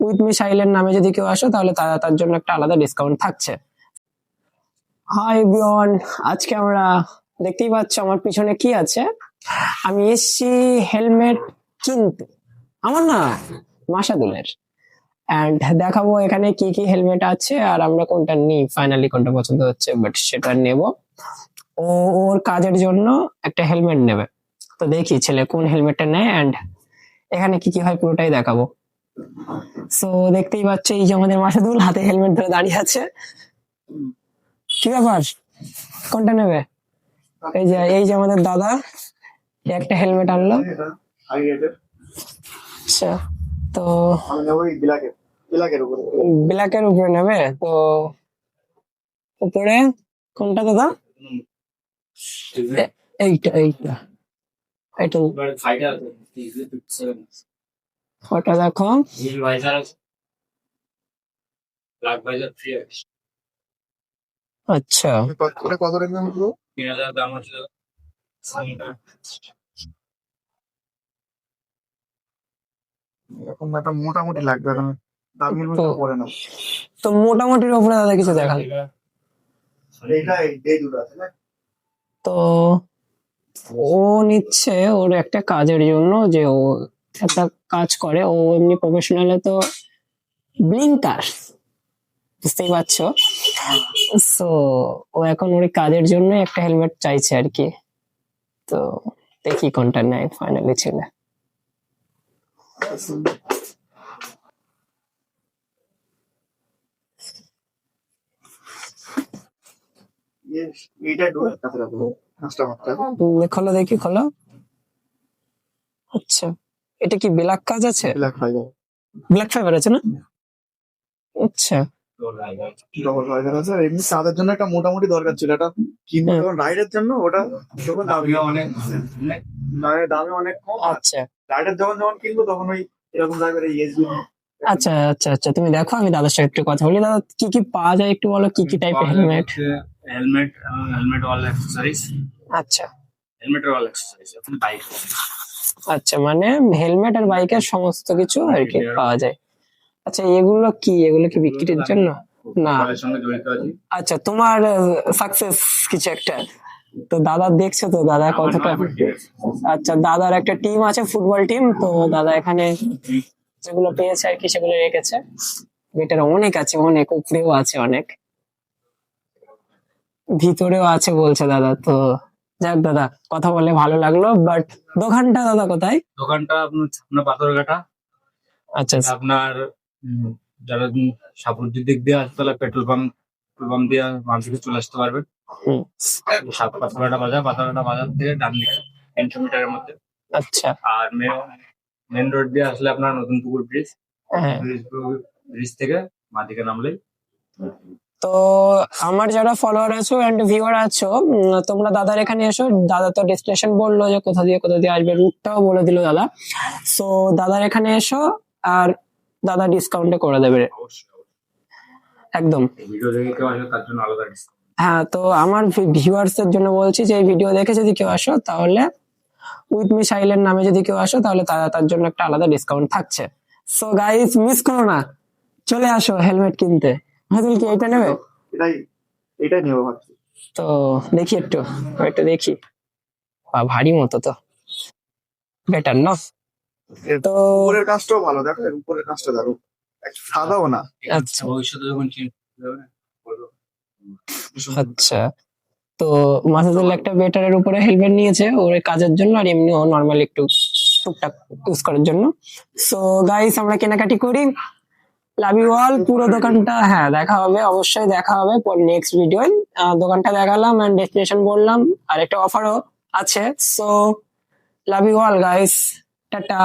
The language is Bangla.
উইথ মি সাইলের নামে যদি কেউ আসো তাহলে তার জন্য একটা আলাদা ডিসকাউন্ট থাকছে। হাই এভরিওয়ান, আজকে আমরা দেখতেই পাচ্ছ আমার পিছনে কি আছে। আমি এসছি হেলমেট কিনতে, আমার না মাসাদুলের, অ্যান্ড দেখাবো এখানে কি কি হেলমেট আছে আর আমরা কোনটা নিই, ফাইনালি কোনটা পছন্দ হচ্ছে বাট সেটা নেব। ওর কাজের জন্য একটা হেলমেট নেবে, তো দেখি ছেলে কোন হেলমেটটা নেয় অ্যান্ড এখানে কি কি হয় পুরোটাই দেখাবো। সো দেখতেই পাচ্ছ এই যে আমাদের মাসাদুল হাতে হেলমেট ধরে দাঁড়িয়ে আছে। কি ব্যাপার, কোনটা নেবে? এই যে আমাদের দাদা একটা হেলমেট আনলো। আচ্ছা, তো ব্ল্যাকের উপরে নেবে, তো উপরে কোনটা দাদা? এইটা এইটা এটা ওটা দেখো। আচ্ছা, কত টাকা দাম? 3000 দাম আছে। এরকম একটা মোটামুটি লাগবে, এখন দামি পরে না। তো মোটামুটির উপরে দাদা কিছু দেখান। এই দুটো আছে না? তো ও নিচ্ছে ওর একটা কাজের জন্য, যে ও একটা কাজ করে, ও এমনি প্রফেশনালে তো ব্লিঙ্কার, বুঝতেই পারছো। সো ও এখন ওর কাজের জন্য একটা হেলমেট চাইছে আর কি। তো দেখি কোনটা নেয় ফাইনালি ছেলে। এইটা ডোর কাছে রাখবো। খোলো দেখি, খোলো। আচ্ছা, এটা কি ব্ল্যাক কাজ আছে? Black fibre. ব্ল্যাক ফাইবার আছে না? আচ্ছা, ডবল ফাইবার আছে। আর এমনি সাদের জন্য একটা মোটামুটি দরকার ছিল, এটা কিনবো যখন রাইডের জন্য, ওটা যখন দামি অনেক দামে অনেক কম। আচ্ছা রাইডের যখন যখন কিনবো তখন ওই এরকম টাইপের ইএসবি। আচ্ছা আচ্ছা আচ্ছা, তুমি দেখো, আমি দাদার সাথে একটু কথা বলি। দাদা কি কি পাওয়া যায় একটু বলো, কি কি টাইপের হেলমেট? Helmet all accessories. আচ্ছা হেলমেট অল অ্যাক্সেসরিজ আপনি বাইক। আচ্ছা, মানে হেলমেট আর বাইকের সমস্ত কিছু আর কি পাওয়া যায়। আচ্ছা, এগুলো কি বিক্রির জন্য? না, সঙ্গে জড়িত আছি। আচ্ছা, তোমার সাকসেস কিছু একটা। তো দাদা দেখছো তো দাদা কতটা। আচ্ছা, দাদার একটা টিম আছে, ফুটবল টিম। তো দাদা এখানে যেগুলো পেয়েছে আর কি সেগুলো রেখেছে। এটার অনেক আছে, অনেক উপরেও আছে, অনেক ভিতরেও আছে বলছে দাদা। তো যাক দাদা, কথা বলে ভালো লাগলো, বাট দোকানটা দাদা কোথায়? দোকানটা আপনার পাথরঘাটা। আচ্ছা আপনার যারা সাপুরদির দিক দিয়ে আসতে তাহলে পেট্রোল পাম্প দিয়ে মানুষকে চলে আসতে পারবেন। পাথরঘাটা বাজার থেকে ডান দিকে 300 মিটারের মধ্যে। আচ্ছা, আর মেন রোড দিয়ে আসলে আপনার নতুন পুকুর ব্রিজ, হ্যাঁ। ব্রিজ থেকে মাদিকে নামলেই। তো আমার যারা ফলোয়ার আছো এন্ড ভিউয়ার আছো, তোমরা দাদার এখানে এসো। দাদা তো ডেস্টিনেশন বললো যে কোথা দিয়ে আসবে, রুটটাও বলে দিল দাদা। সো দাদার এখানে এসো আর দাদা ডিসকাউন্টে করে দেবে একদম। ভিডিও দেখে কেউ আসবে তার জন্য আলাদা ডিসকাউন্ট। হ্যাঁ, তো আমার ভিউয়ার্স এর জন্য বলছি যে এই ভিডিও দেখে যদি কেউ আসো তাহলে উইথ মি সাইলের নামে যদি কেউ আসো তাহলে তার জন্য একটা আলাদা ডিসকাউন্ট থাকছে। সো গাইস, মিস করো না, চলে আসো হেলমেট কিনতে। হাজুল কি এটা নেবে? এটাই নেবো ভাবছি। তো দেখি একটু দেখি, ভারী মতো তো, বেটার না? তো উপরের কাজটাও ভালো, দেখো উপরের কাজটা দেখো, সাদাও না। আচ্ছা ভবিষ্যতে যখন আচ্ছা, তো মাসাদুল একটা বেটারের উপরে হেলমেট নিয়েছে ওর কাজের জন্য, আর এমনি ও নর্মালি একটু টুকটাক ইউজ করার জন্য। সো গাইস, আমরা কেনাকাটি করি। Love you all. পুরো দোকানটা হ্যাঁ দেখা হবে, অবশ্যই দেখা হবে নেক্সট ভিডিও। দোকানটা দেখালাম এন্ড ডেস্টিনেশন বললাম, আর একটা অফারও আছে। So love you all guys, tata.